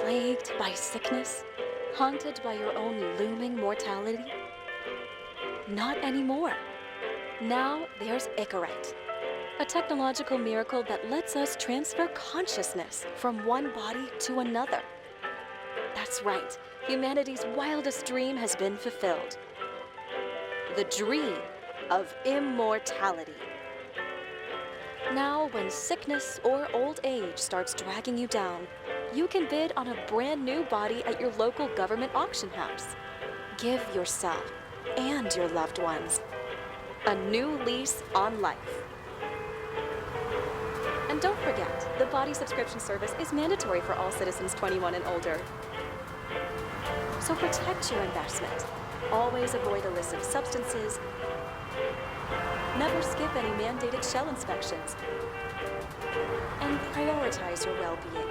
plagued by sickness? Haunted by your own looming mortality? Not anymore. Now there's Icaret, a technological miracle that lets us transfer consciousness from one body to another. That's right, humanity's wildest dream has been fulfilled. The dream of immortality. Now, when sickness or old age starts dragging you down, you can bid on a brand new body at your local government auction house. Give yourself and your loved ones a new lease on life. And don't forget, the body subscription service is mandatory for all citizens 21 and older. So protect your investment. Always avoid illicit substances. Never skip any mandated shell inspections. And prioritize your well-being,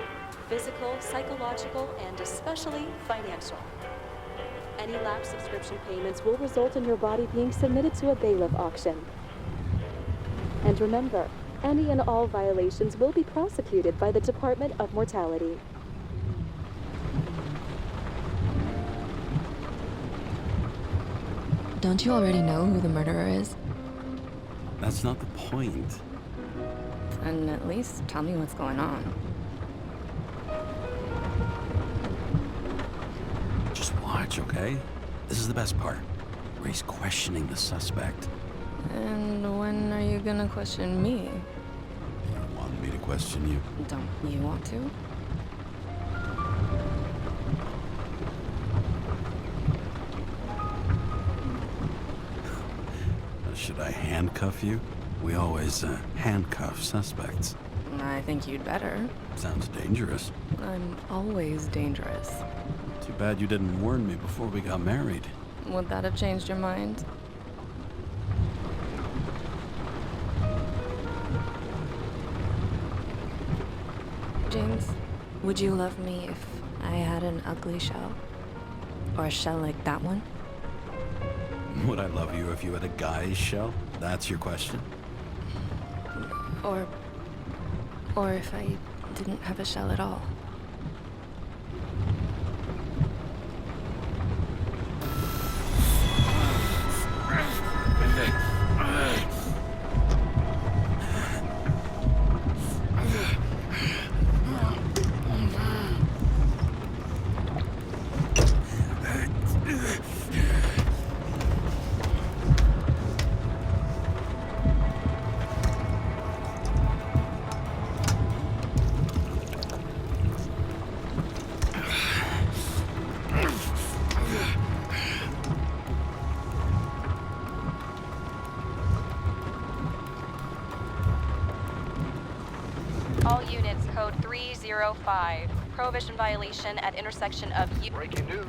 physical, psychological, and especially financial. Any lapsed subscription payments will result in your body being submitted to a bailiff auction. And remember, any and all violations will be prosecuted by the Department of Mortality. Don't you already know who the murderer is? That's not the point. Then at least tell me what's going on. Just watch, okay? This is the best part, where he's questioning the suspect. And when are you gonna question me? You want me to question you? Don't you want to? Should I handcuff you? We always handcuff suspects. I think you'd better. Sounds dangerous. I'm always dangerous. Too bad you didn't warn me before we got married. Would that have changed your mind? James, would you love me if I had an ugly shell? Or a shell like that one? Would I love you if you had a guy's shell? That's your question? Or if I didn't have a shell at all? All units, code 305. Prohibition violation at intersection of... Breaking news.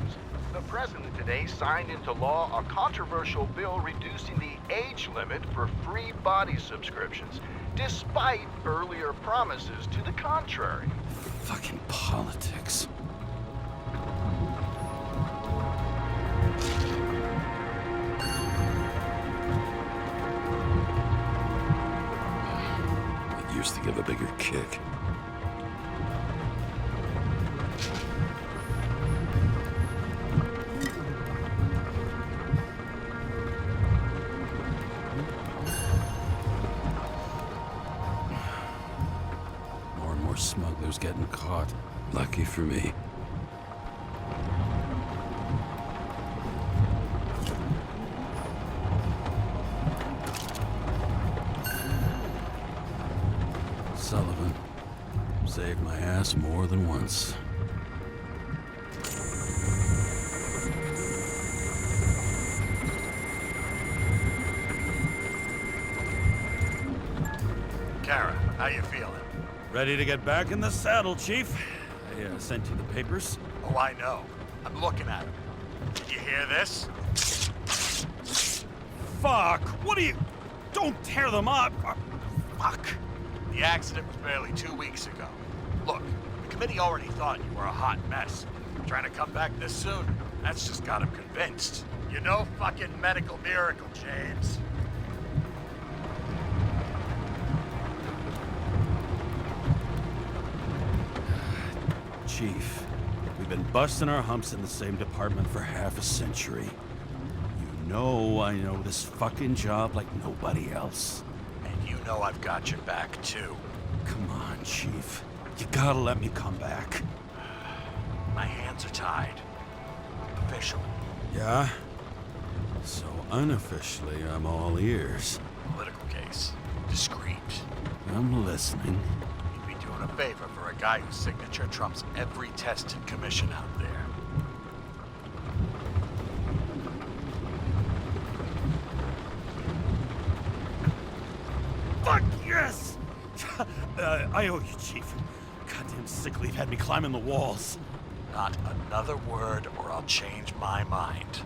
The president today signed into law a controversial bill reducing the age limit for free body subscriptions, despite earlier promises to the contrary. Fucking politics. It used to give a bigger kick. More and more smugglers getting caught. Lucky for me. Sullivan saved my ass more than once. Kara, how you feeling? Ready to get back in the saddle, Chief. I sent you the papers. Oh, I know. I'm looking at them. Did you hear this? Fuck! What are you... Don't tear them up! Fuck! The accident was barely 2 weeks ago. Look, the committee already thought you were a hot mess. Trying to come back this soon, that's just got them convinced. You're no fucking medical miracle, James. Chief, We've been busting our humps in the same department for half a century. You know I know this fucking job like nobody else. And you know I've got your back, too. Come on, Chief. You gotta let me come back. My hands are tied. Officially. Yeah? So unofficially, I'm all ears. Political case. Discreet. I'm listening. You'd be doing a favor for a guy whose signature trumps every test and commission out there. Fuck yes! I owe you, Chief. Goddamn sick leave had me climbing the walls. Not another word or I'll change my mind.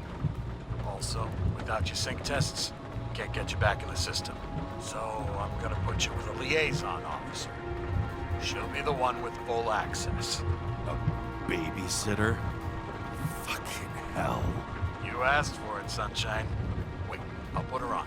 Also, without your sync tests, can't get you back in the system. So I'm gonna put you with a liaison officer. She'll be the one with full access. A babysitter? Fucking hell. You asked for it, Sunshine. Wait, I'll put her on.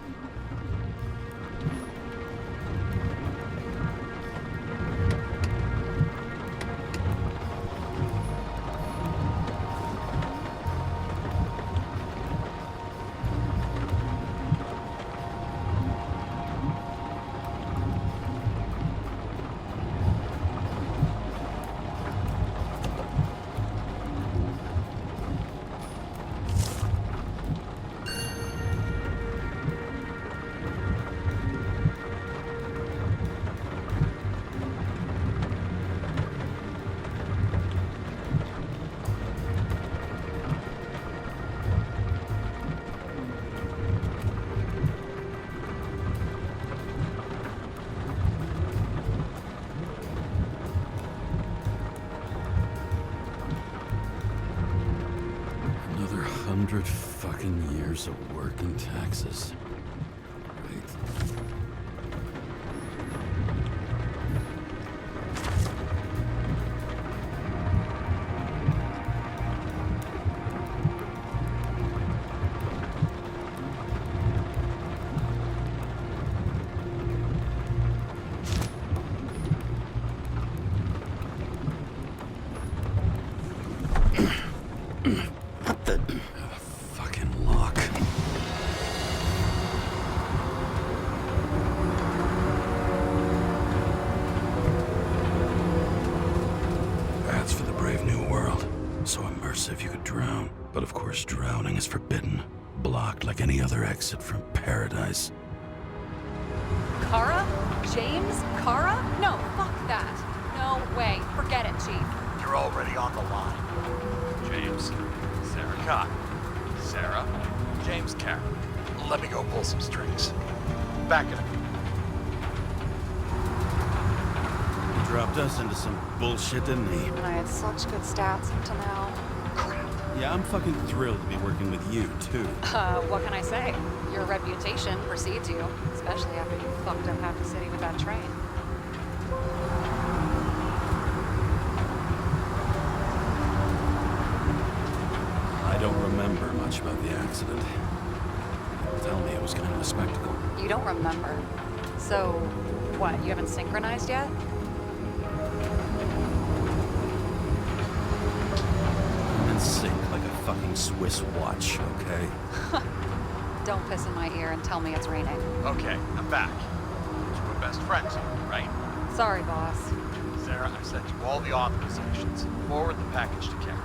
Another 100 fucking years of work and taxes. Right. What the fucking lock? That's for the brave new world. So immersive you could drown. But of course drowning is forbidden. Blocked like any other exit from paradise. Kara? James? Kara? No, fuck that. No way. Forget it, Chief. You're already on the line. James, Sarah Cott. Sarah, James Carroll. Let me go pull some strings. Back it up. He dropped us into some bullshit, didn't he? I had such good stats up to now. Crap. Yeah, I'm fucking thrilled to be working with you, too. What can I say? Your reputation precedes you, especially after you fucked up half the city with that train. I don't remember much about the accident. Tell me it was kind of a spectacle. You don't remember. So, what, you haven't synchronized yet? I'm in sync like a fucking Swiss watch, okay? Don't piss in my ear and tell me it's raining. Okay, I'm back. You were best friends here, right? Sorry, boss. Sarah, I sent you all the authorizations. Forward the package to Karen.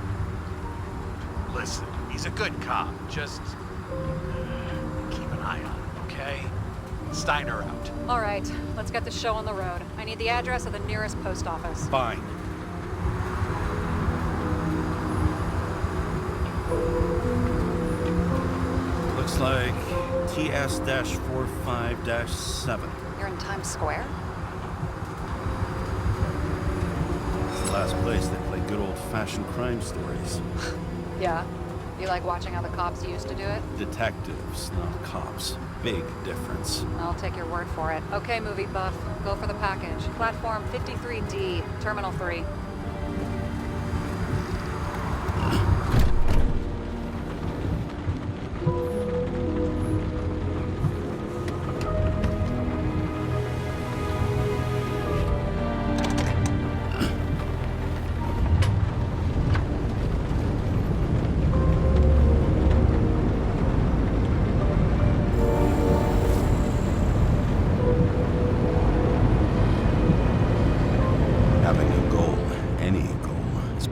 Listen, he's a good cop. Just keep an eye on him, okay? Steiner out. All right, let's get the show on the road. I need the address of the nearest post office. Fine. Looks like TS-45-7. You're in Times Square? It's the last place they play good old-fashioned crime stories. Yeah. You like watching how the cops used to do it? Detectives, not cops. Big difference. I'll take your word for it. Okay, movie buff. Go for the package. Platform 53D, Terminal 3.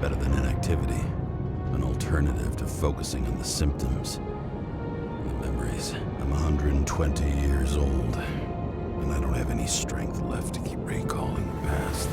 better than inactivity. An alternative to focusing on the symptoms. The memories. I'm 120 years old, and I don't have any strength left to keep recalling the past.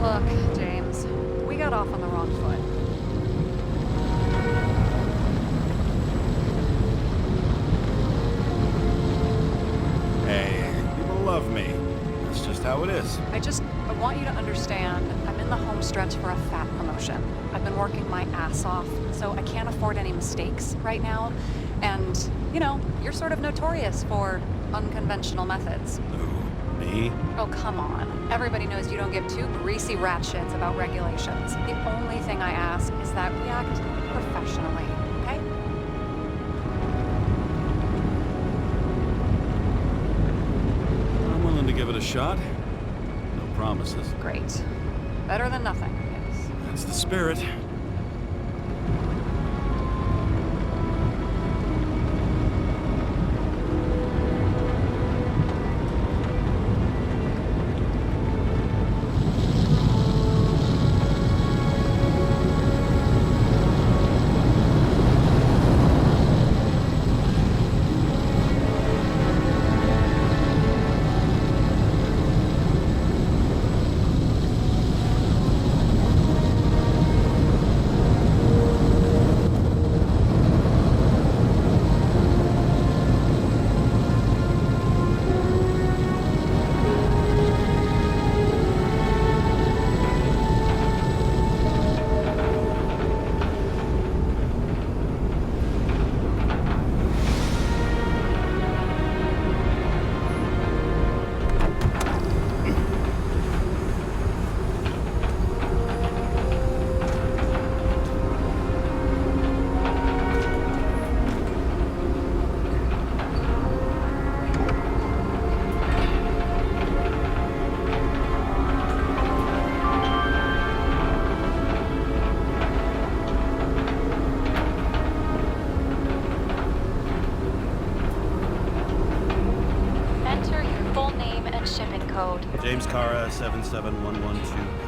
Look, James, we got off on the wrong foot. Hey, people love me. That's just how it is. I want you to understand, I'm in the home stretch for a fat promotion. I've been working my ass off, so I can't afford any mistakes right now. And, you know, you're sort of notorious for unconventional methods. Who? Me? Oh, come on. Everybody knows you don't give two greasy rat shits about regulations. The only thing I ask is that we act professionally, okay? I'm willing to give it a shot. No promises. Great. Better than nothing, yes. That's the spirit. James Cara 77112P.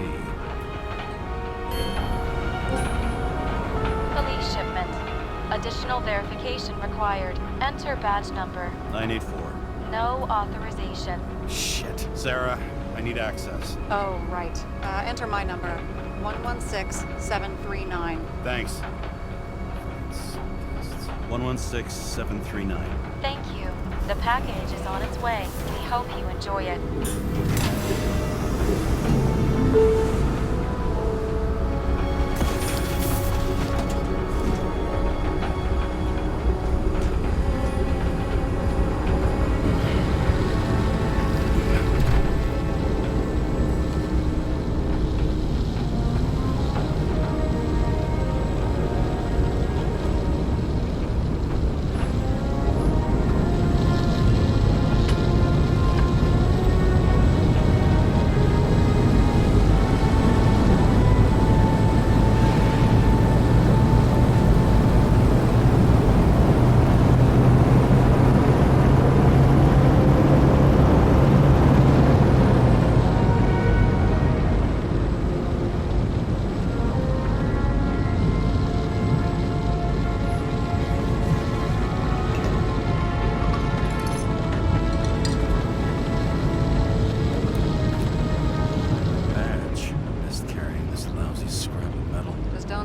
Police shipment. Additional verification required. Enter badge number. 984. No authorization. Shit. Sarah, I need access. Oh, right. Enter my number. 116739. Thanks. 116739. Thank you. The package is on its way. We hope you enjoy it.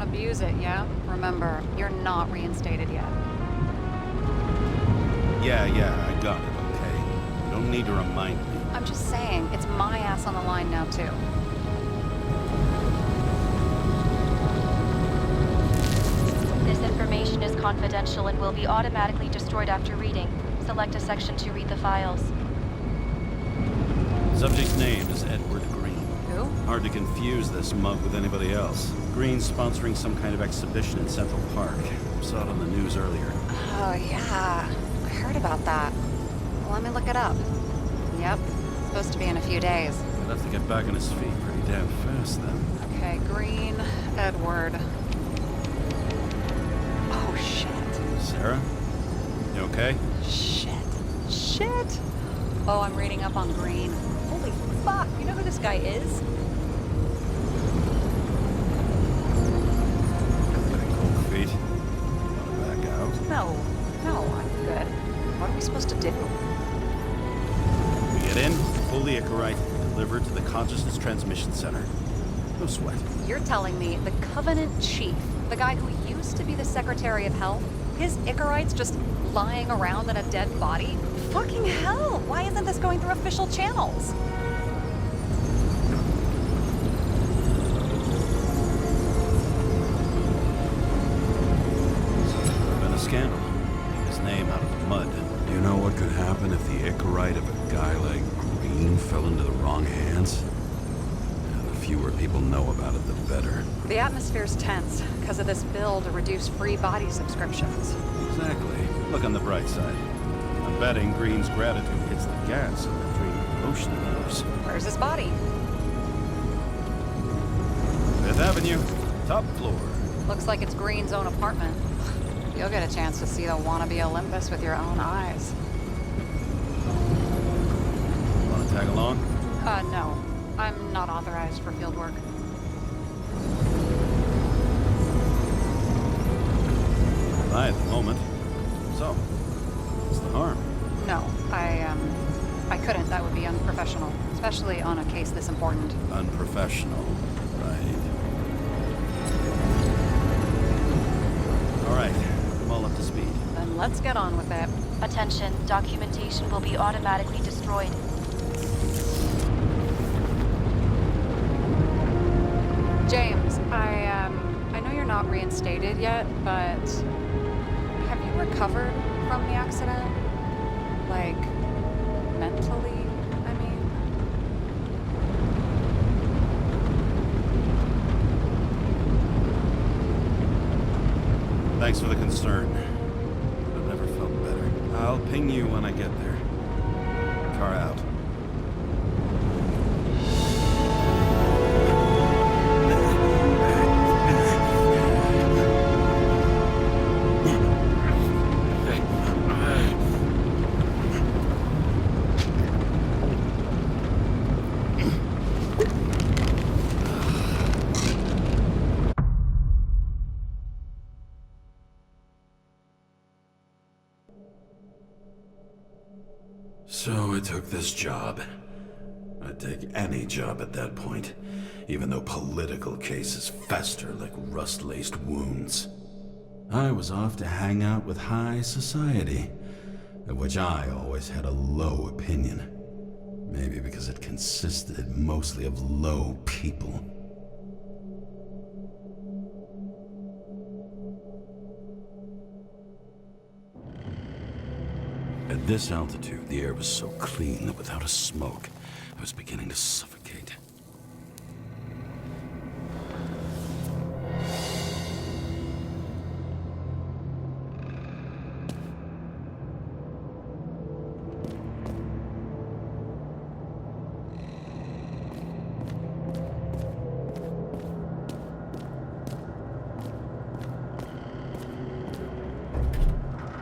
Abuse it, yeah? Remember, you're not reinstated yet. Yeah, I got it, okay? You don't need to remind me. I'm just saying, it's my on the line now, too. This information is confidential and will be automatically destroyed after reading. Select a section to read the files. Subject's name is Edward Green. Who? Hard to confuse this mug with anybody else. Green's sponsoring some kind of exhibition in Central Park. Saw it on the news earlier. Oh, yeah. I heard about that. Well, let me look it up. Yep. Supposed to be in a few days. He'll have to get back on his feet pretty damn fast then. Okay, Green, Edward. Oh, shit. Sarah? You okay? Shit. Oh, I'm reading up on Green. Holy fuck, you know who this guy is? Getting cold feet. Wanna back out? No, I'm good. What are we supposed to do? We get in, pull the Icarite, deliver it to the Consciousness Transmission Center. No sweat. You're telling me the Covenant Chief, the guy who used to be the Secretary of Health, his Icarite's just lying around in a dead body? Fucking hell! Why isn't this going through official channels? Been a scandal. Keep his name out of the mud. You know what could happen if the Icarite of a guy like Green fell into the wrong hands? And the fewer people know about it, the better. The atmosphere's tense because of this bill to reduce free body subscriptions. Exactly. Look on the bright side. I'm betting Green's gratitude hits the gas in that dream promotion of yours. Where's his body? Fifth Avenue, top floor. Looks like it's Green's own apartment. You'll get a chance to see the wannabe Olympus with your own eyes. Want to tag along? No. I'm not authorized for field work. Not at the moment. So, what's the harm? No, I couldn't. That would be unprofessional, especially on a case this important. Unprofessional, right? All right, I'm all up to speed. Then let's get on with it. Attention, documentation will be automatically destroyed. James, I know you're not reinstated yet, but have you recovered from the accident? Like, mentally, I mean? Thanks for the concern. I've never felt better. I'll ping you when I get there. Car out. So I took this job. I'd take any job at that point, even though political cases fester like rust-laced wounds. I was off to hang out with high society, of which I always had a low opinion. Maybe because it consisted mostly of low people. At this altitude, the air was so clean that without a smoke, I was beginning to suffocate.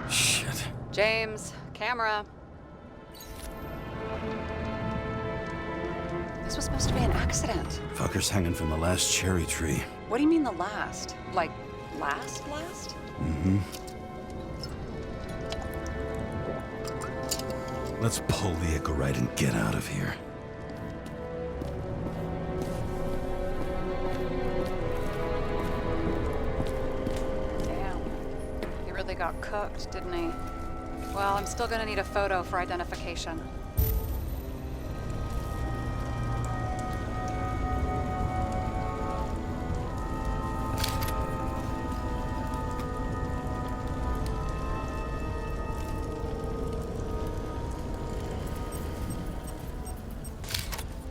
Shit. James, camera. This was supposed to be an accident. Fucker's hanging from the last cherry tree. What do you mean the last? Like, last? Mm-hmm. Let's pull the Icarite and get out of here. Damn. He really got cooked, didn't he? Well, I'm still gonna need a photo for identification.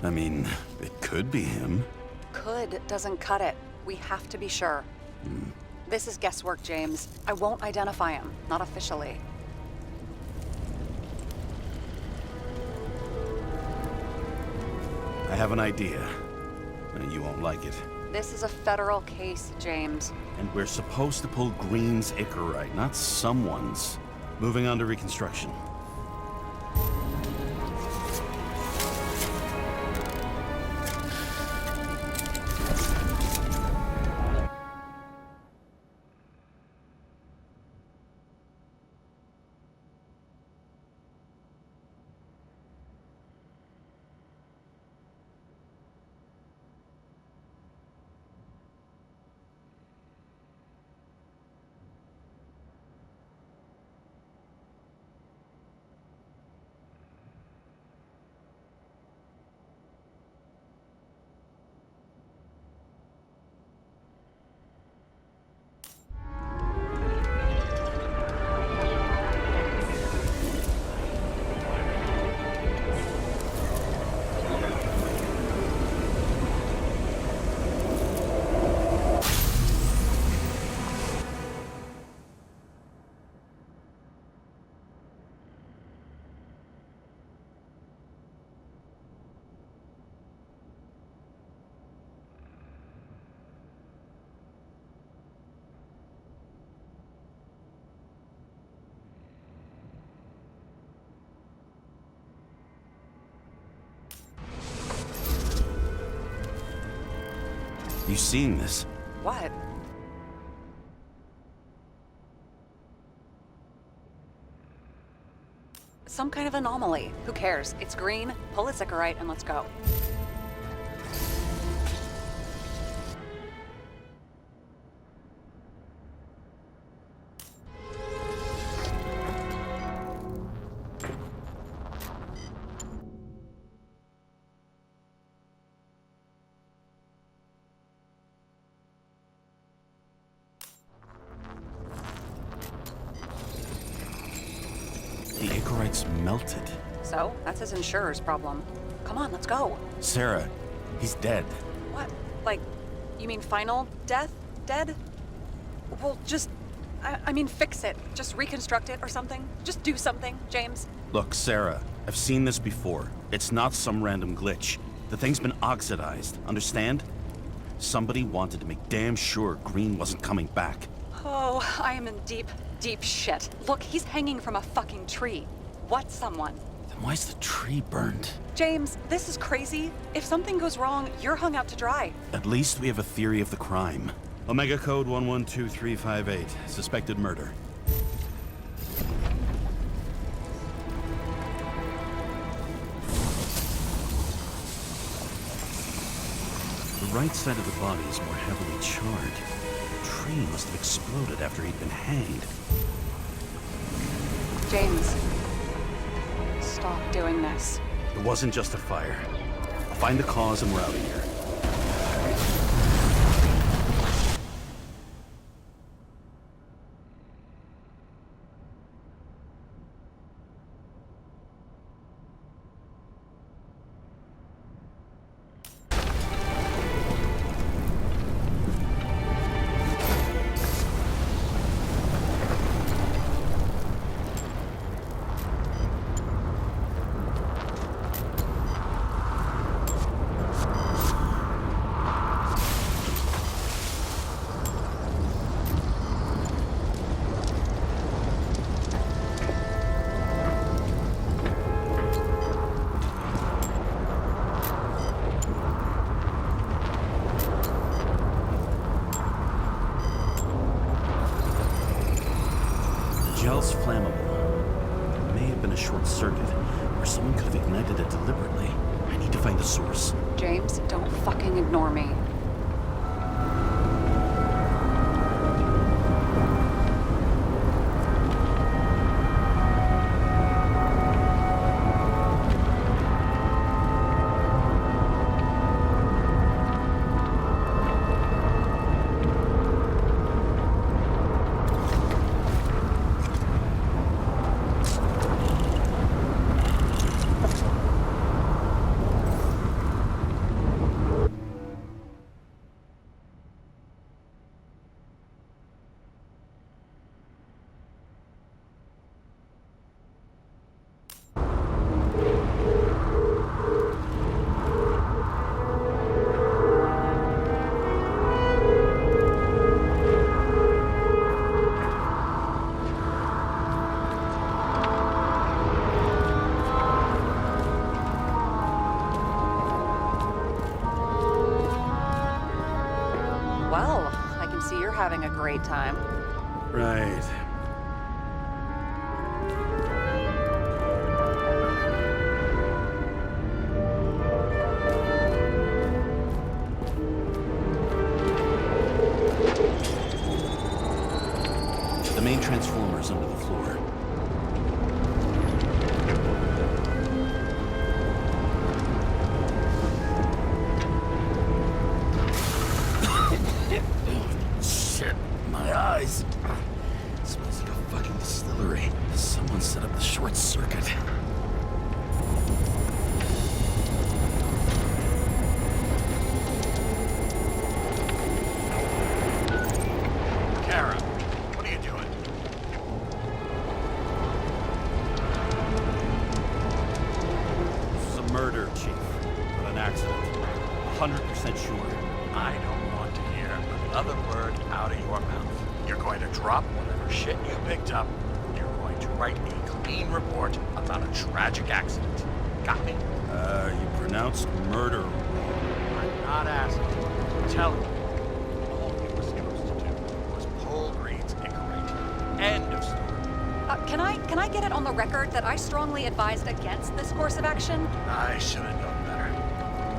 I mean, it could be him. Could doesn't cut it. We have to be sure. This is guesswork, James. I won't identify him. Not officially. I have an idea. You won't like it. This is a federal case, James. And we're supposed to pull Green's Icarite, not someone's. Moving on to reconstruction. You seen this? What? Some kind of anomaly. Who cares? It's green, pull its Icarite, and let's go. The Icarite's melted. So, that's his insurer's problem. Come on, let's go. Sarah, he's dead. What? Like, you mean final death? Dead? Well, just... I mean, fix it. Just reconstruct it or something. Just do something, James. Look, Sarah, I've seen this before. It's not some random glitch. The thing's been oxidized, understand? Somebody wanted to make damn sure Green wasn't coming back. Oh, I am in deep, deep shit. Look, he's hanging from a fucking tree. What's someone? Then why's the tree burned? James, this is crazy. If something goes wrong, you're hung out to dry. At least we have a theory of the crime. Omega code 112358. Suspected murder. The right side of the body is more heavily charred. The tree must have exploded after he'd been hanged. James, stop doing this. It wasn't just a fire. I'll find the cause and we're out of here. Gel's flammable. It may have been a short circuit, or someone could have ignited it deliberately. I need to find the source. James, don't fucking ignore me. having a great time. Right. The main transformer's under the floor. Shit, my eyes. It smells like a fucking distillery. Someone set up the short circuit. Kara, what are you doing? This is a murder, Chief. Not an accident. 100% sure. I don't want to hear another word out of your mouth. You're going to drop whatever shit you picked up. You're going to write a clean report about a tragic accident. Got me? You pronounced murder. I'm not asking you. Tell me. All you were supposed to do was pull Green's incorrect. End of story. Can I get it on the record that I strongly advised against this course of action? I should have known better.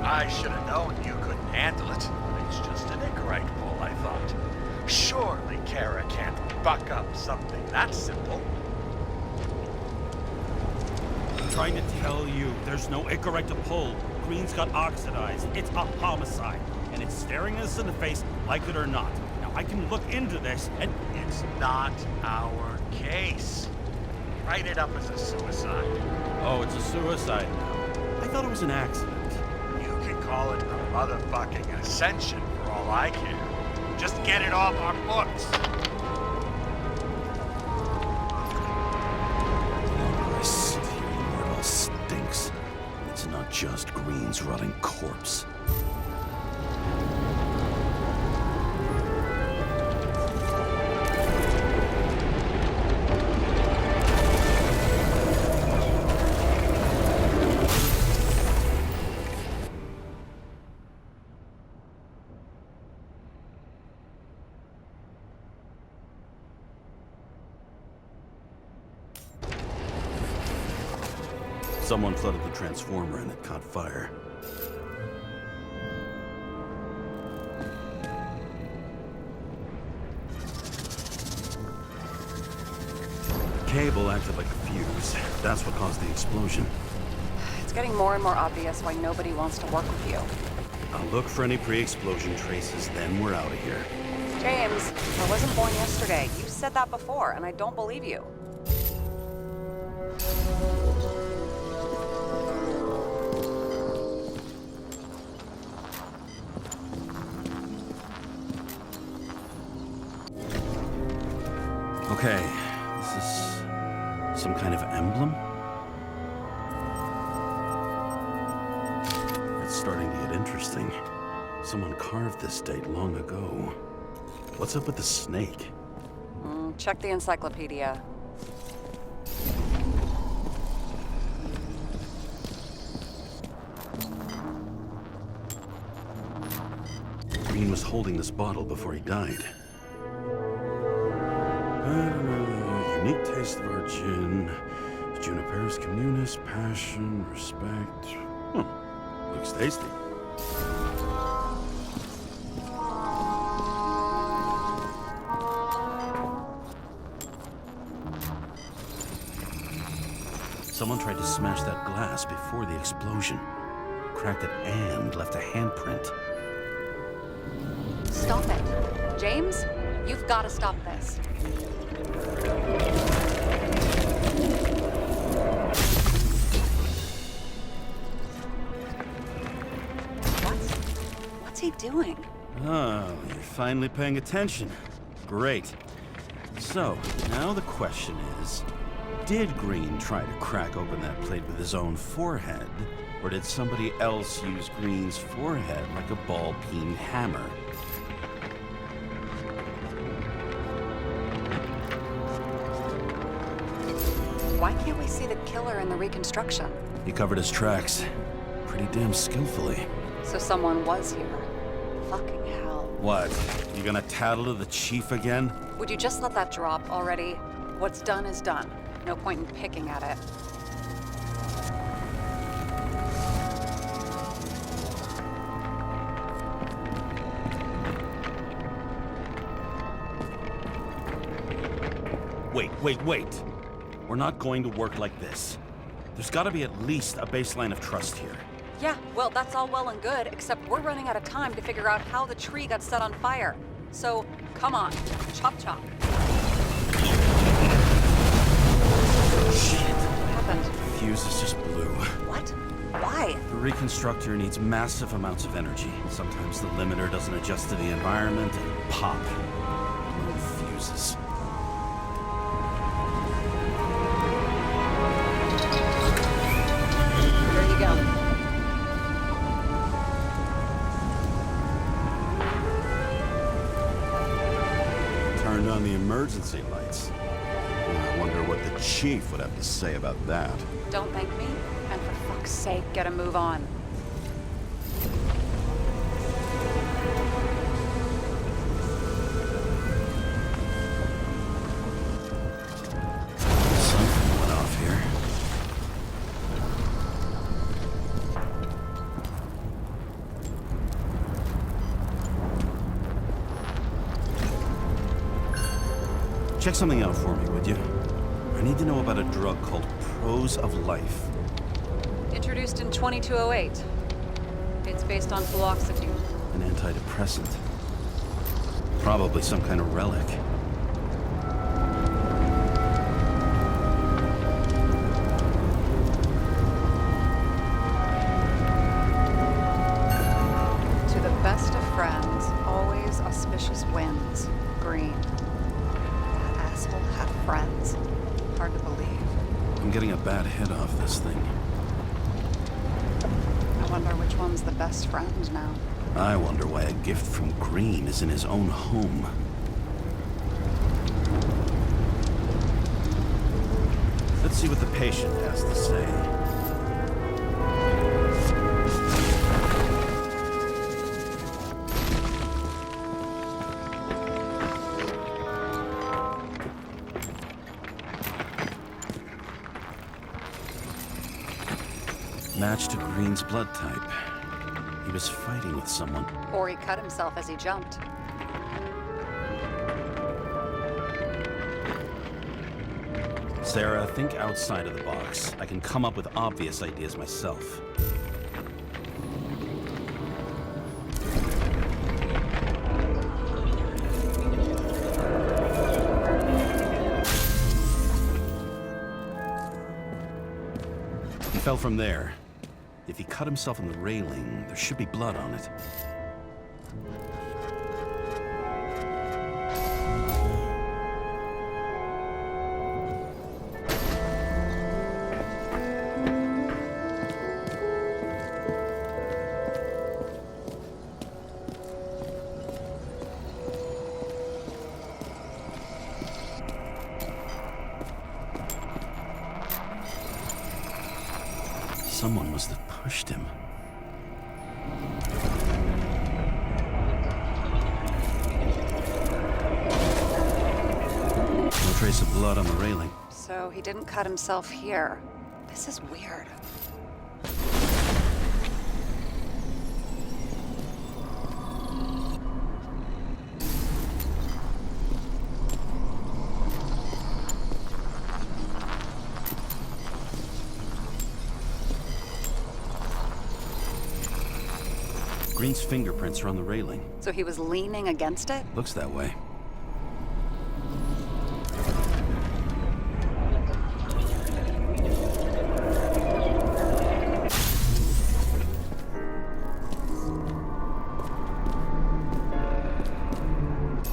I should have known you couldn't handle it. It's just an incorrect pull, I thought. Surely Kara can't buck up something that simple. I'm trying to tell you, there's no Icarite to pull. Green's got oxidized. It's a homicide. And it's staring us in the face, like it or not. Now, I can look into this, and It's not our case. Write it up as a suicide. oh, it's a suicide now. I thought it was an accident. You can call it a motherfucking ascension for all I care. Just get it off our books. The longer I sit here, the more it all stinks. And it's not just Green's rotting corpse. Someone flooded the transformer and it caught fire. Cable acted like a fuse. That's what caused the explosion. It's getting more and more obvious why nobody wants to work with you. I'll look for any pre-explosion traces, then we're out of here. James, I wasn't born yesterday. You said that before, and I don't believe you. Okay, this is some kind of emblem? It's starting to get interesting. Someone carved this date long ago. What's up with the snake? Check the encyclopedia. Green was holding this bottle before he died. Unique taste of our gin. Juniper's communis, passion, respect. Looks tasty. Someone tried to smash that glass before the explosion. Cracked it and left a handprint. Stop it. James, you've got to stop this. What's he doing? Oh, you're finally paying attention. Great. So, now the question is, did Green try to crack open that plate with his own forehead? Or did somebody else use Green's forehead like a ball-peen hammer? Why can't we see the killer in the reconstruction? He covered his tracks pretty damn skillfully. So someone was here. Fucking hell. What? You gonna tattle to the chief again? Would you just let that drop already? What's done is done. No point in picking at it. Wait. We're not going to work like this. There's gotta be at least a baseline of trust here. Yeah, well, that's all well and good, except we're running out of time to figure out how the tree got set on fire. So, come on. Chop chop. Shit. What happened? The fuses just blew. What? Why? The reconstructor needs massive amounts of energy. Sometimes the limiter doesn't adjust to the environment and pop. No fuses. Here you go. Turned on the emergency lights. I wonder what the chief would have to say about that. Don't thank me, and for fuck's sake, get a move on. Something went off here. Check something out for me, would you? I need to know about a drug called Pros of Life. Introduced in 2208. It's based on fluoxetine. An antidepressant. Probably some kind of relic. To the best of friends, always auspicious winds. Green. That asshole had friends. Hard to believe. I'm getting a bad hit off this thing. I wonder which one's the best friend now. I wonder why a gift from Green is in his own home. Let's see what the patient has to say. Match to Green's blood type. He was fighting with someone. Or he cut himself as he jumped. Sarah, think outside of the box. I can come up with obvious ideas myself. He fell from there. If he cut himself on the railing, there should be blood on it. Someone must have pushed him. No trace of blood on the railing. So he didn't cut himself here. This is weird. Green's fingerprints are on the railing. So he was leaning against it? Looks that way.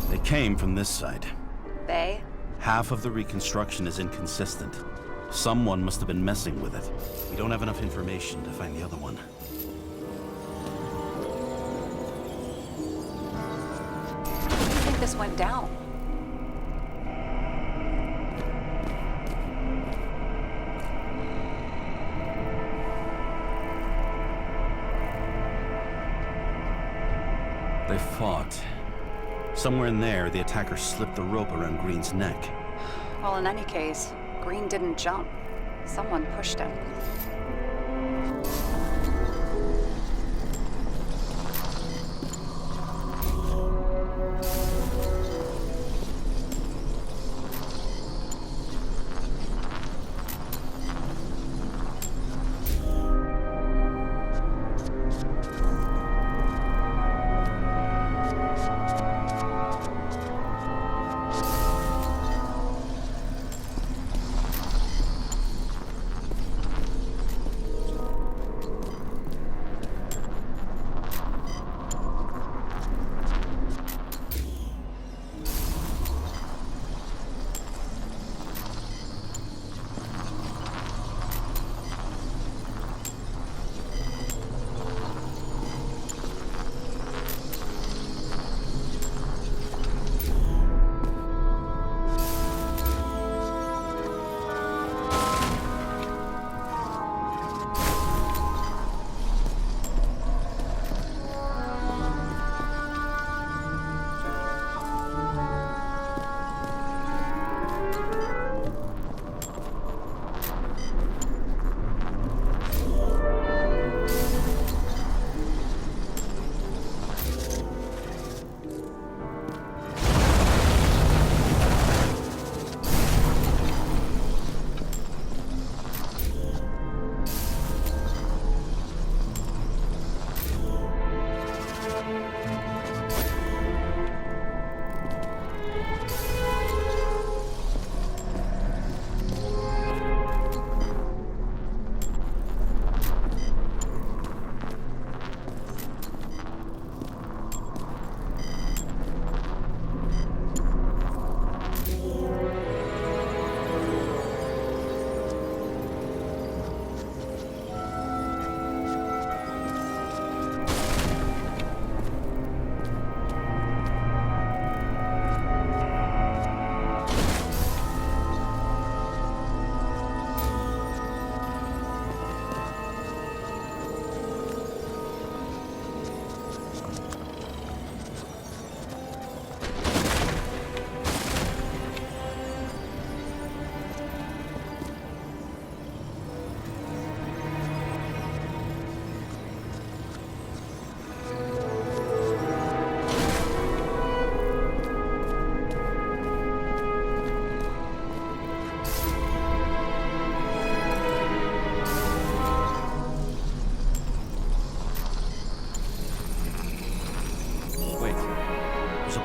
They came from this side. They? Half of the reconstruction is inconsistent. Someone must have been messing with it. We don't have enough information to find the other one. This went down. They fought. Somewhere in there, the attacker slipped the rope around Green's neck. Well, in any case, Green didn't jump. Someone pushed him.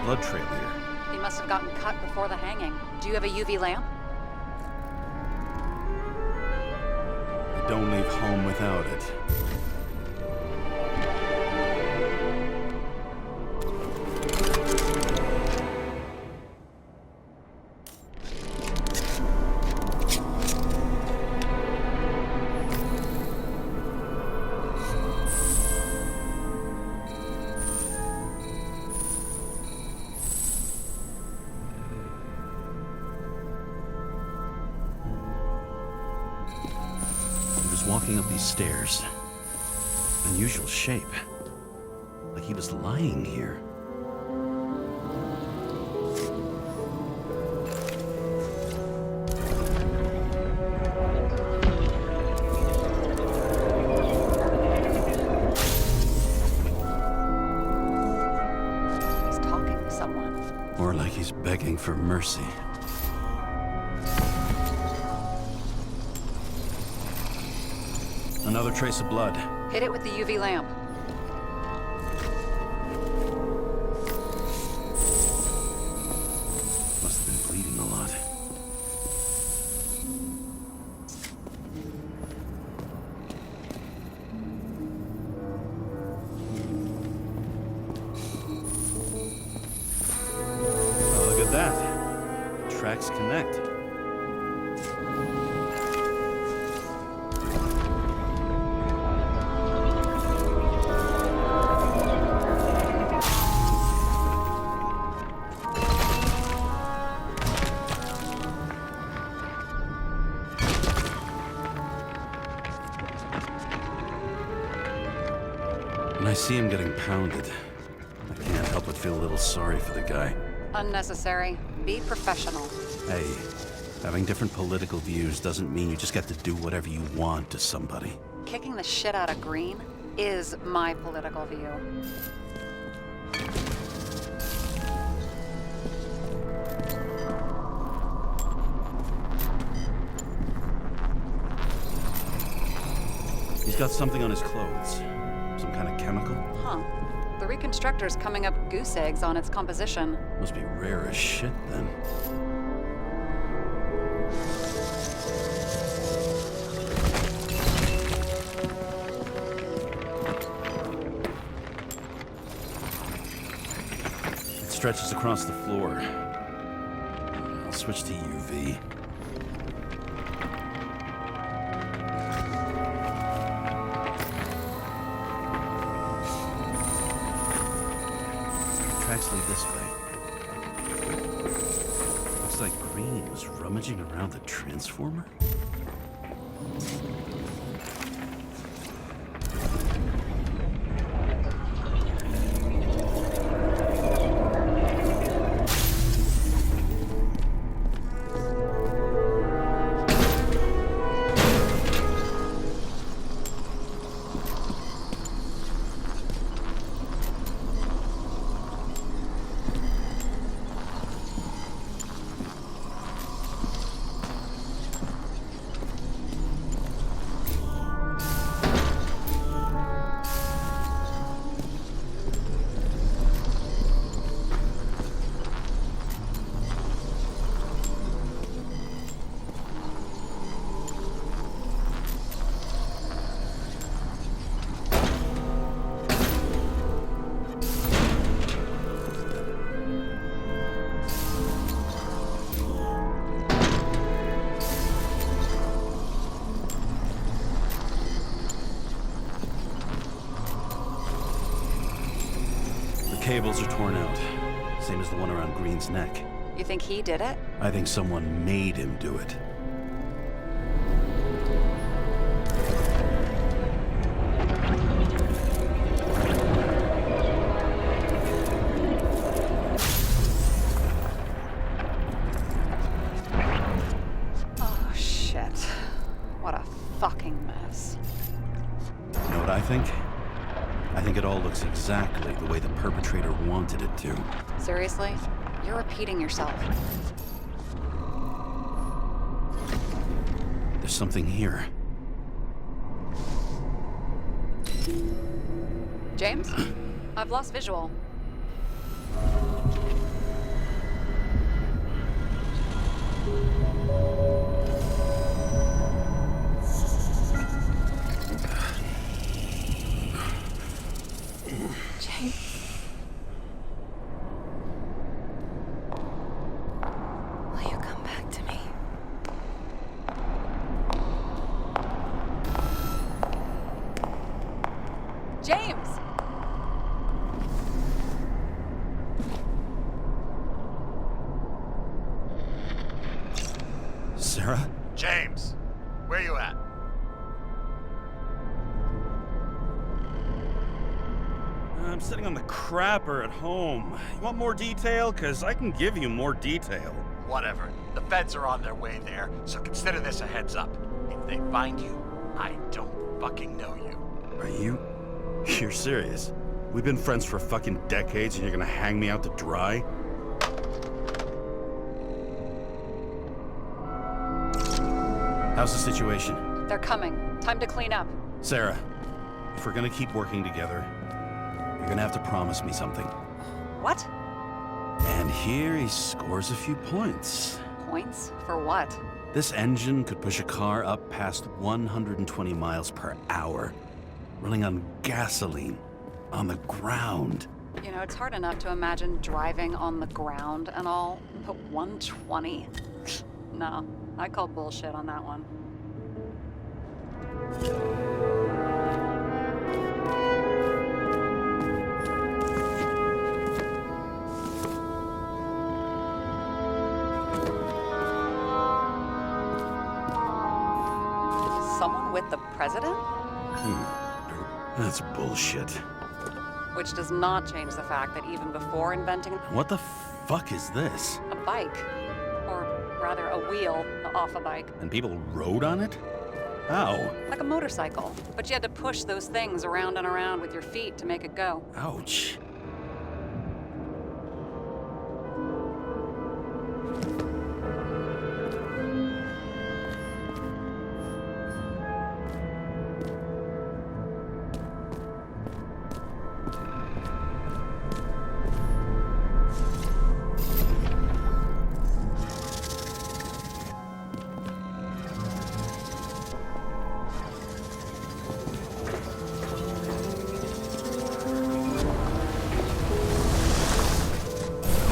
Blood trail here. He must have gotten cut before the hanging. Do you have a UV lamp? I don't leave home without it. Walking up these stairs. Unusual shape. Like he was lying here. He's talking to someone. Or like he's begging for mercy. Another trace of blood. Hit it with the UV lamp. Must have been bleeding a lot. Oh, look at that. Tracks connect. When I see him getting pounded, I can't help but feel a little sorry for the guy. Unnecessary. Be professional. Hey, having different political views doesn't mean you just get to do whatever you want to somebody. Kicking the shit out of Green is my political view. He's got something on his clothes. Some kind of chemical. Huh. The Reconstructor's coming up goose eggs on its composition. Must be rare as shit, then. It stretches across the floor. I'll switch to UV. Tracks lead this way. Looks like Green was rummaging around the transformer. Cables are torn out, same as the one around Green's neck. You think he did it? I think someone made him do it. Oh, shit. What a fucking mess. You know what I think? I think it all looks exactly the way the perpetrator wanted it to. Seriously? You're repeating yourself. There's something here. James? I've lost visual. Will you come back to me? James! Sarah? James, where you at? I'm sitting on the crapper at home. You want more detail? Because I can give you more detail. Whatever. The feds are on their way there, so consider this a heads up. If they find you, I don't fucking know you. Are you? You're serious? We've been friends for fucking decades and you're gonna hang me out to dry? How's the situation? They're coming. Time to clean up. Sarah, if we're gonna keep working together, you're gonna have to promise me something. What? And here he scores a few points. Points? For what? This engine could push a car up past 120 miles per hour, running on gasoline, on the ground. You know, it's hard enough to imagine driving on the ground and all, but 120? No, I call bullshit on that one. Someone with the president? That's bullshit. which does not change the fact that even before inventing What the fuck is this? a bike, or rather a wheel off a bike, And people rode on it? How? like a motorcycle, but you had to push those things around and around with your feet to make it go. Ouch.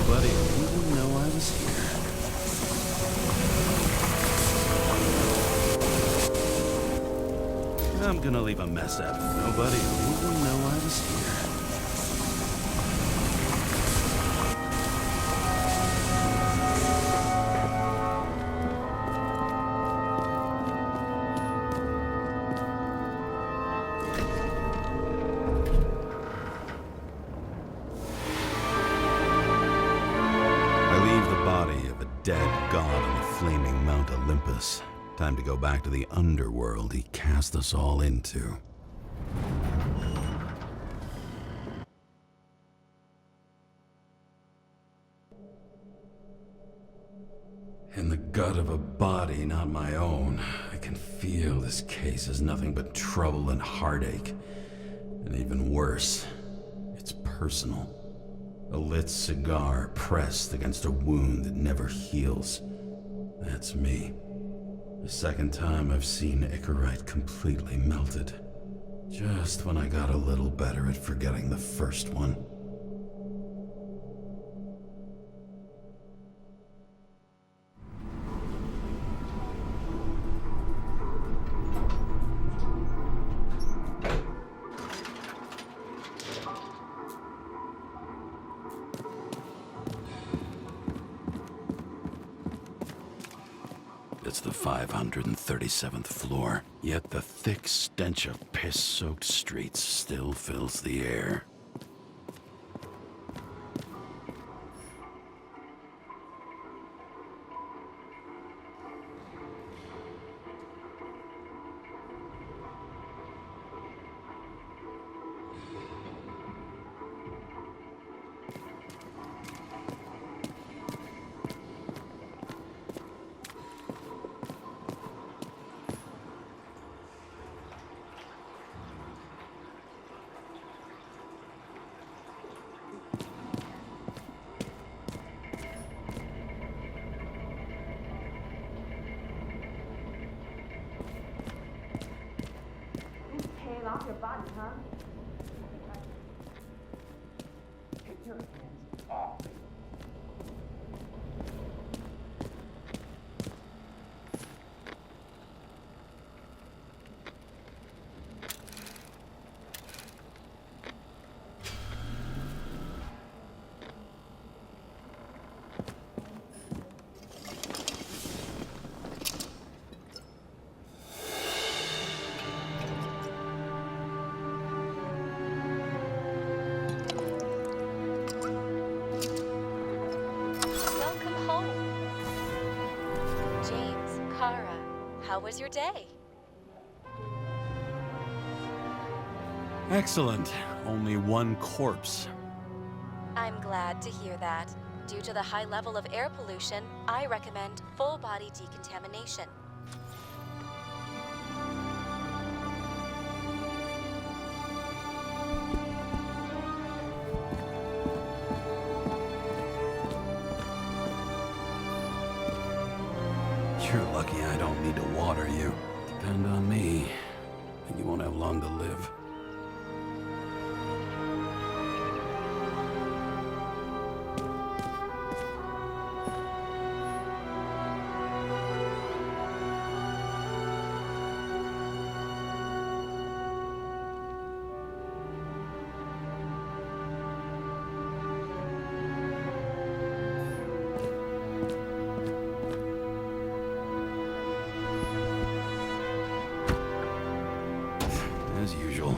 Nobody even know I was here. I'm gonna leave a mess up. Nobody even know I was here. I leave the body of a dead god on the flaming Mount Olympus. Time to go back to the underworld he cast us all into. In the gut of a body not my own, I can feel this case is nothing but trouble and heartache. And even worse, it's personal. A lit cigar pressed against a wound that never heals. That's me. The second time I've seen Icarite completely melted. Just when I got a little better at forgetting the first one. It's the 537th floor, yet the thick stench of piss-soaked streets still fills the air. Off your body, huh? Take your hands off. Welcome home. James, Kara, how was your day? Excellent. Only one corpse. I'm glad to hear that. Due to the high level of air pollution, I recommend full body decontamination. You're lucky I don't need to water you. Depend on me, and you won't have long to live. As usual.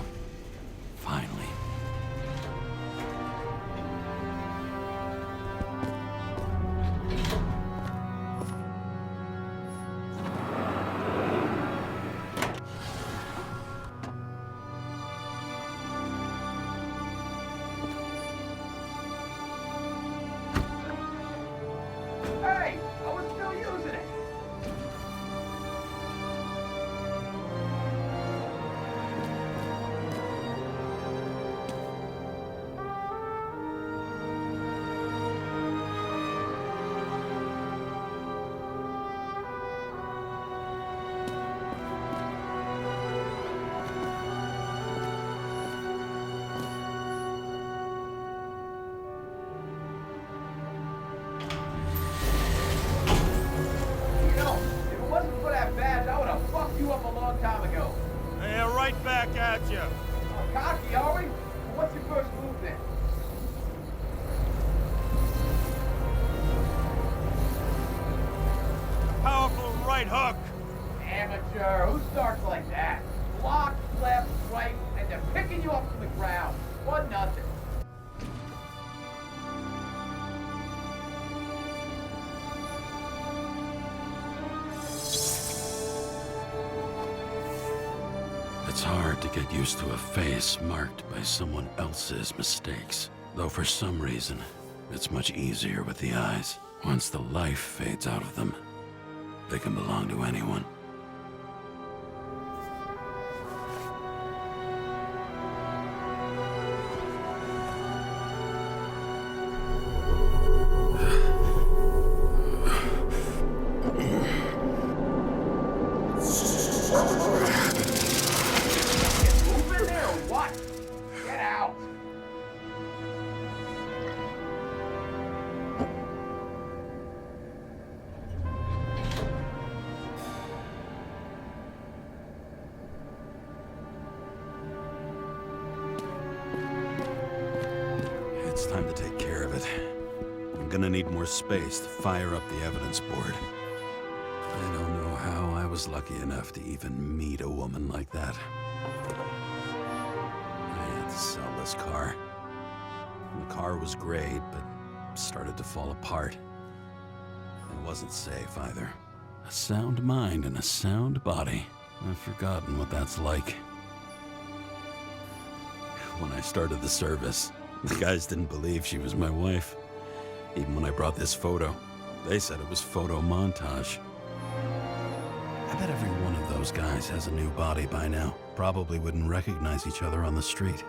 right back at you. Cocky, are we? What's your first move then? Powerful right hook. Amateur. Who starts like that? Block, left, right, and they're picking you up from the ground. 1-0. It's hard to get used to a face marked by someone else's mistakes. Though for some reason, it's much easier with the eyes. Once the life fades out of them, they can belong to anyone. Moving there or what? Get out. It's time to take care of it. I'm gonna need more space to fire up the evidence board. I don't know how I was lucky enough to even meet a woman like that. I had to sell this car. The car was great, but started to fall apart. It wasn't safe either. A sound mind and a sound body. I've forgotten what that's like. When I started the service, the guys didn't believe she was my wife. Even when I brought this photo, they said it was photo montage. I bet every one of those guys has a new body by now. Probably wouldn't recognize each other on the street.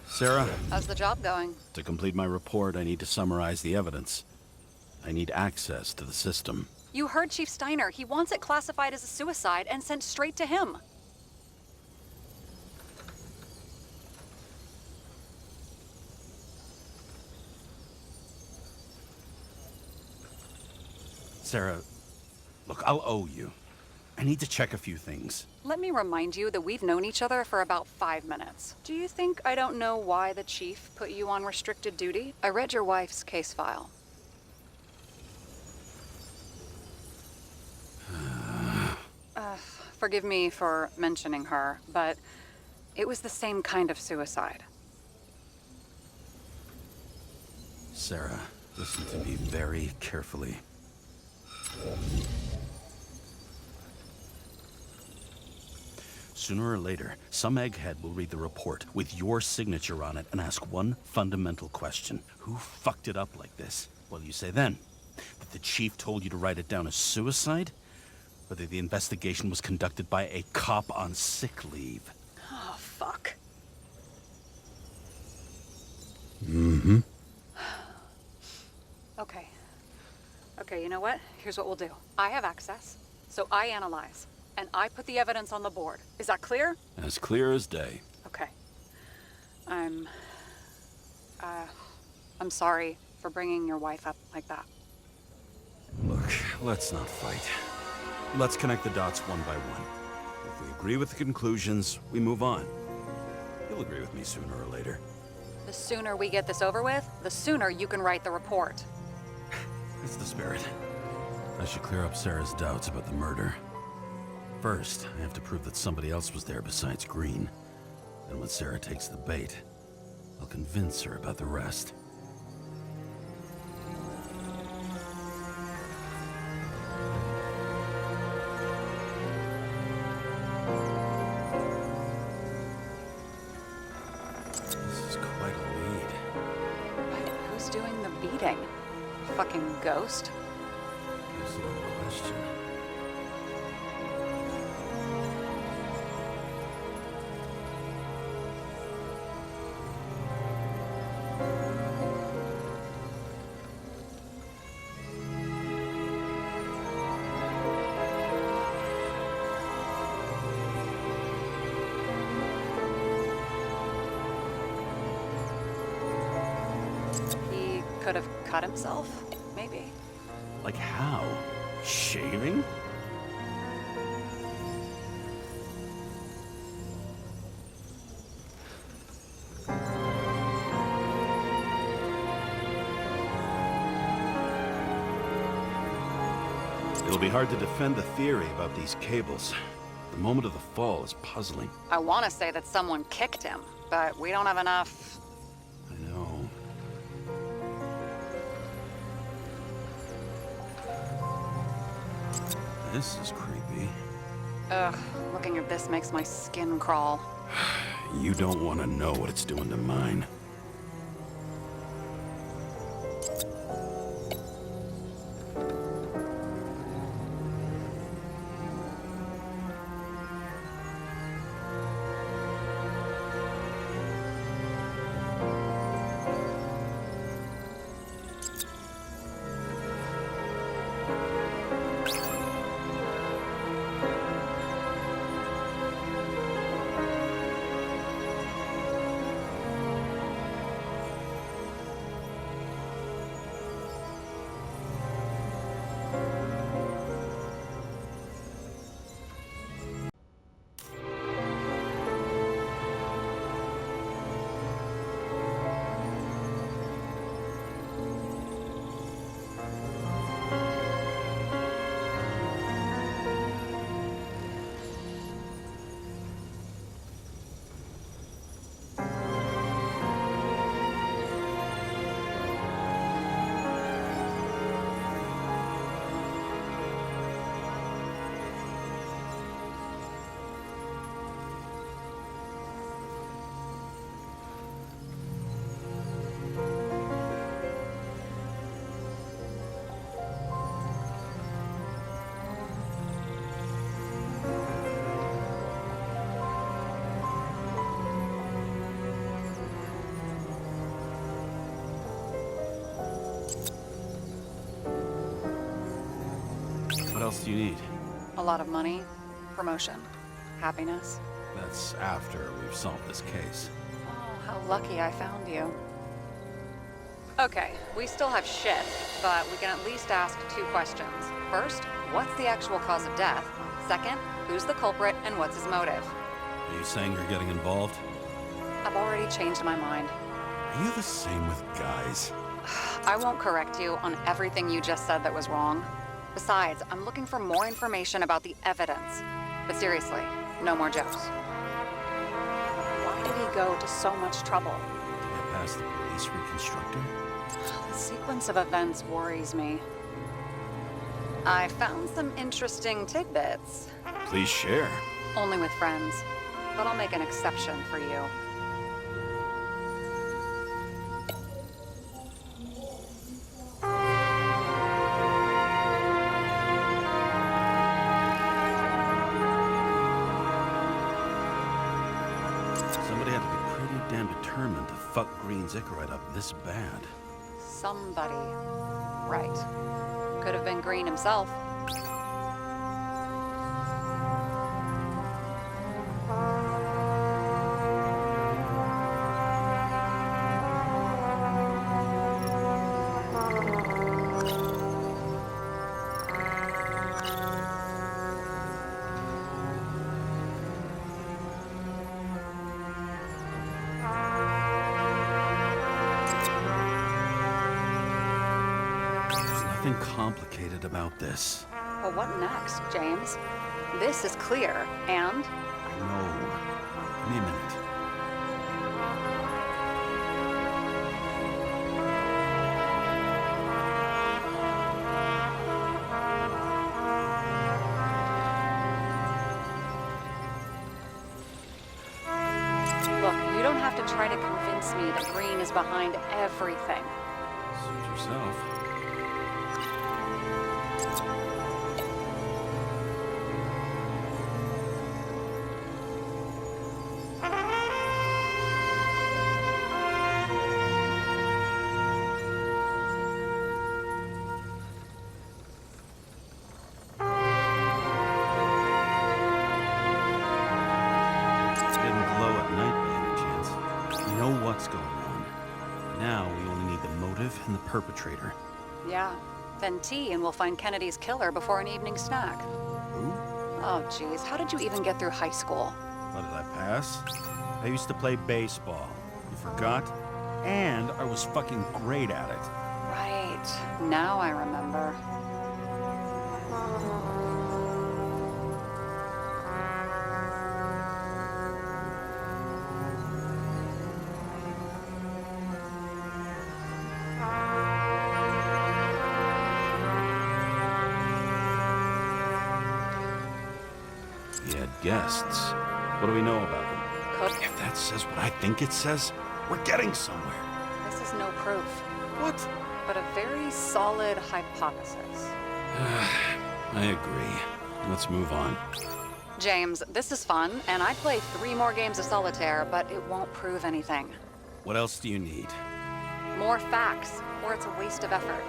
Sarah, How's the job going? to complete my report, I need to summarize the evidence. I need access to the system. You heard Chief Steiner. He wants it classified as a suicide and sent straight to him. Sarah, look, I'll owe you. I need to check a few things. Let me remind you that we've known each other for about 5 minutes. Do you think I don't know why the chief put you on restricted duty? I read your wife's case file. Forgive me for mentioning her, but it was the same kind of suicide. Sarah, listen to me very carefully. Sooner or later, some egghead will read the report with your signature on it and ask one fundamental question. Who fucked it up like this? What do you say then? That the chief told you to write it down as suicide? Or that the investigation was conducted by a cop on sick leave? Oh, fuck. Mm-hmm. Okay. Okay, you know what? Here's what we'll do. I have access, so I analyze. And I put the evidence on the board. Is that clear? As clear as day. Okay. I'm sorry for bringing your wife up like that. Look, let's not fight. Let's connect the dots one by one. If we agree with the conclusions, we move on. You'll agree with me sooner or later. The sooner we get this over with, the sooner you can write the report. That's the spirit. I should clear up Sarah's doubts about the murder. First, I have to prove that somebody else was there besides Green. And when Sarah takes the bait, I'll convince her about the rest. This is quite a lead. But who's doing the beating? Fucking ghost? There's no question. He could have cut himself, maybe. Like how? Shaving? It'll be hard to defend the theory about these cables. The moment of the fall is puzzling. I want to say that someone kicked him, but we don't have enough. I know. This is creepy. Ugh, looking at this makes my skin crawl. You don't want to know what it's doing to mine. What else do you need? A lot of money, promotion, happiness. That's after we've solved this case. Oh, how lucky I found you. Okay, we still have shit, but we can at least ask 2 questions. First, what's the actual cause of death? Second, who's the culprit and what's his motive? Are you saying you're getting involved? I've already changed my mind. Are you the same with guys? I won't correct you on everything you just said that was wrong. Besides, I'm looking for more information about the evidence. But seriously, no more jokes. Why did he go to so much trouble? To get past the police reconstructor? The sequence of events worries me. I found some interesting tidbits. Please share. Only with friends. But I'll make an exception for you. Somebody had to be pretty damn determined to fuck Green's Icarite up this bad. Somebody. Right. Could have been Green himself. There's nothing complicated about this. But what next, James? This is clear, and I know. Give me a minute. look, you don't have to try to convince me that Green is behind everything. Suit yourself. What's going on. Now we only need the motive and the perpetrator. Yeah. Then tea and we'll find Kennedy's killer before an evening snack. Who? Oh, geez. How did you even get through high school? What did I pass? I used to play baseball. You forgot? And I was fucking great at it. Right. Now I remember. Guests. What do we know about them? Cook. If that says what I think it says, we're getting somewhere. This is no proof, What? but a very solid hypothesis. I agree. Let's move on. James, this is fun, and I'd play 3 more games of solitaire, but it won't prove anything. What else do you need? More facts, or it's a waste of effort.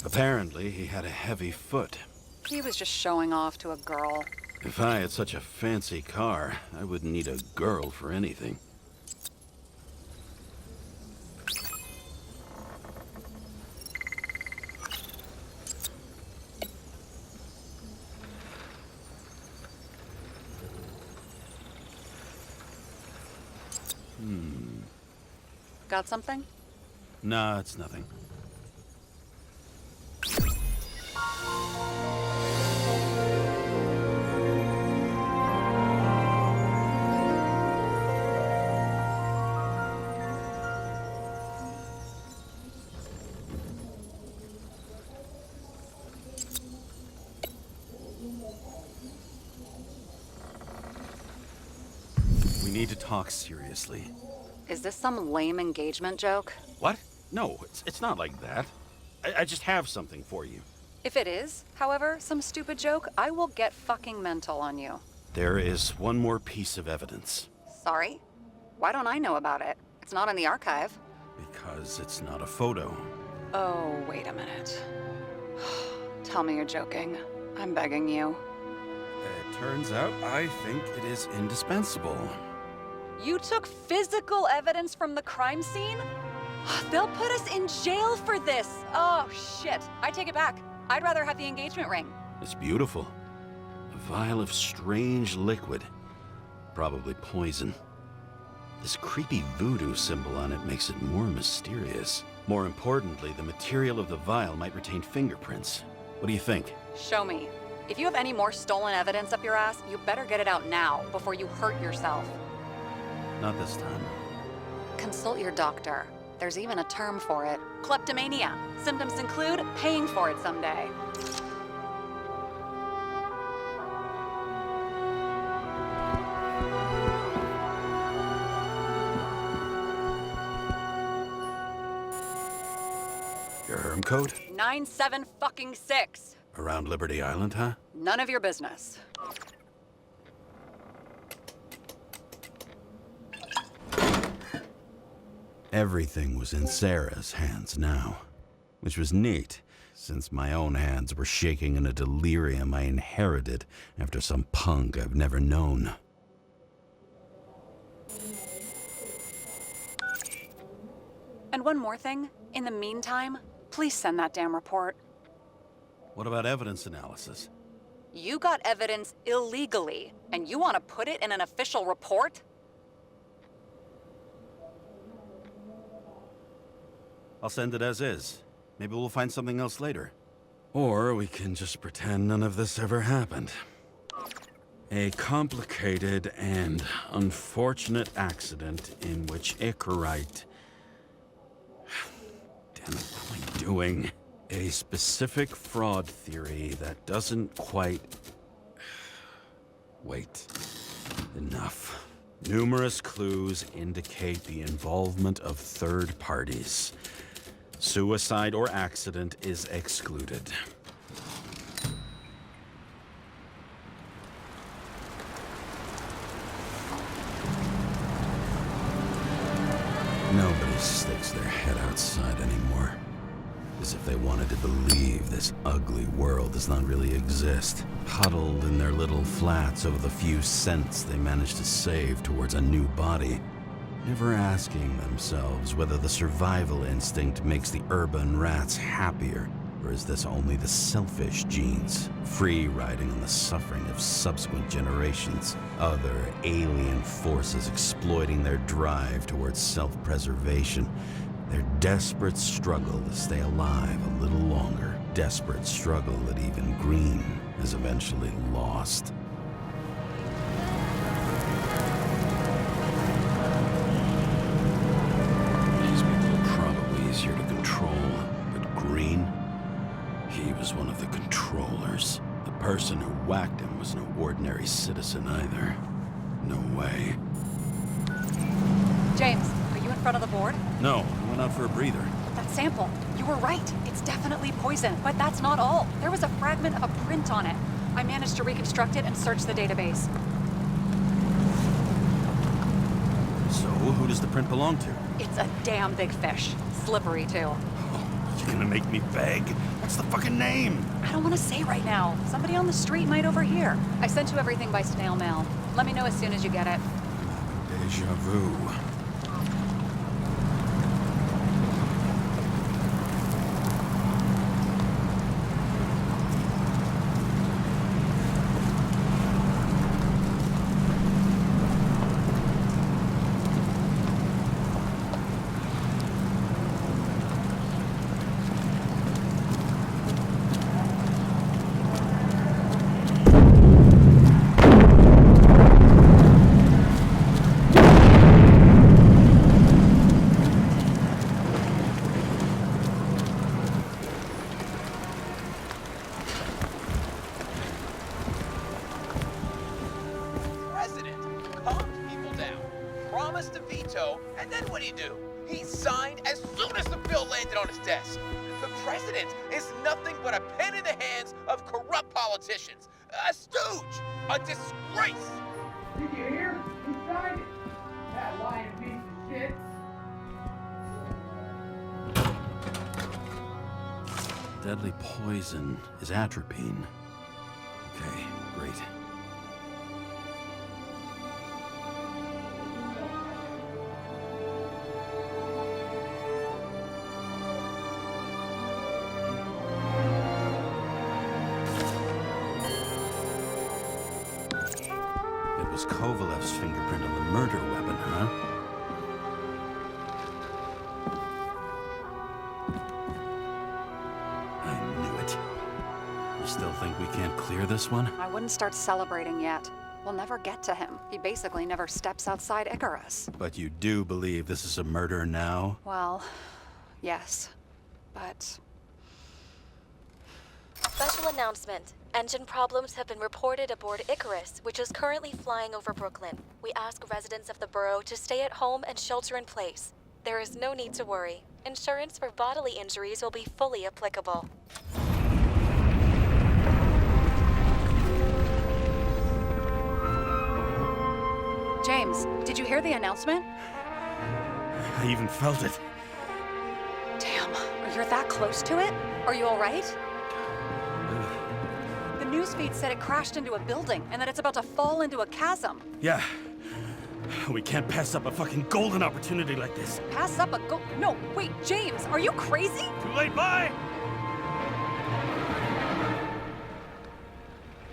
Apparently, he had a heavy foot. He was just showing off to a girl. If I had such a fancy car, I wouldn't need a girl for anything. Got something? Nah, it's nothing. We need to talk seriously. Is this some lame engagement joke? What? No, it's not like that. I just have something for you. If it is, however, some stupid joke, I will get fucking mental on you. There is one more piece of evidence. Sorry? Why don't I know about it? It's not in the archive. Because it's not a photo. Oh, wait a minute. Tell me you're joking. I'm begging you. It turns out I think it is indispensable. You took physical evidence from the crime scene? They'll put us in jail for this. Oh, shit. I take it back. I'd rather have the engagement ring. It's beautiful. A A vial of strange liquid. Probably poison. This creepy voodoo symbol on it makes it more mysterious. More importantly, the material of the vial might retain fingerprints. What do you think? Show me. If you have any more stolen evidence up your ass, you better get it out now before you hurt yourself. Not this time. Consult your doctor. There's even a term for it. Kleptomania. Symptoms include paying for it someday. Your herm code? 97-fucking-6. Around Liberty Island, huh? None of your business. Everything was in Sarah's hands now, which was neat, since my own hands were shaking in a delirium I inherited after some punk I've never known. And one more thing. In the meantime, please send that damn report. What about evidence analysis? You got evidence illegally, and you want to put it in an official report? I'll send it as is. Maybe we'll find something else later. Or we can just pretend none of this ever happened. A complicated and unfortunate accident in which Icarite... Damn it, what am I doing? A specific fraud theory that doesn't quite... Wait. Enough. Numerous clues indicate the involvement of third parties. Suicide or accident is excluded. Nobody sticks their head outside anymore. As if they wanted to believe this ugly world does not really exist. Huddled in their little flats over the few cents they managed to save towards a new body. Never asking themselves whether the survival instinct makes the urban rats happier, or is this only the selfish genes, free riding on the suffering of subsequent generations, other alien forces exploiting their drive towards self-preservation, their desperate struggle to stay alive a little longer, desperate struggle that even Green has eventually lost. These people are probably easier to control, but Green, he was one of the controllers. The person who whacked him was no ordinary citizen either. No way. James, are you in front of the board? No, I went out for a breather. That sample. You were right. It's definitely poison. But that's not all. There was a fragment of a print on it. I managed to reconstruct it and search the database. So, who does the print belong to? It's a damn big fish. Slippery, too. Oh, you're gonna make me beg? What's the fucking name? I don't want to say right now. Somebody on the street might overhear. I sent you everything by snail mail. Let me know as soon as you get it. Deja vu. Promised to veto, and then what'd he do? He signed as soon as the bill landed on his desk. The president is nothing but a pen in the hands of corrupt politicians. A stooge! A disgrace! Did you hear? He signed it. That lying piece of shit. Deadly poison is atropine. Okay, great. was Kovalev's fingerprint on the murder weapon, huh? I knew it. You still think we can't clear this one? I wouldn't start celebrating yet. We'll never get to him. He basically never steps outside Icarus. But you do believe this is a murder now? Well, yes. But Special announcement. Engine problems have been reported aboard Icarus, which is currently flying over Brooklyn. We ask residents of the borough to stay at home and shelter in place. There is no need to worry. Insurance for bodily injuries will be fully applicable. James, did you hear the announcement? I even felt it. Damn, you're that close to it? Are you all right? The newsfeed said it crashed into a building and that it's about to fall into a chasm. Yeah. We can't pass up a fucking golden opportunity like this. Pass up a No, wait, James, are you crazy? Too late, bye!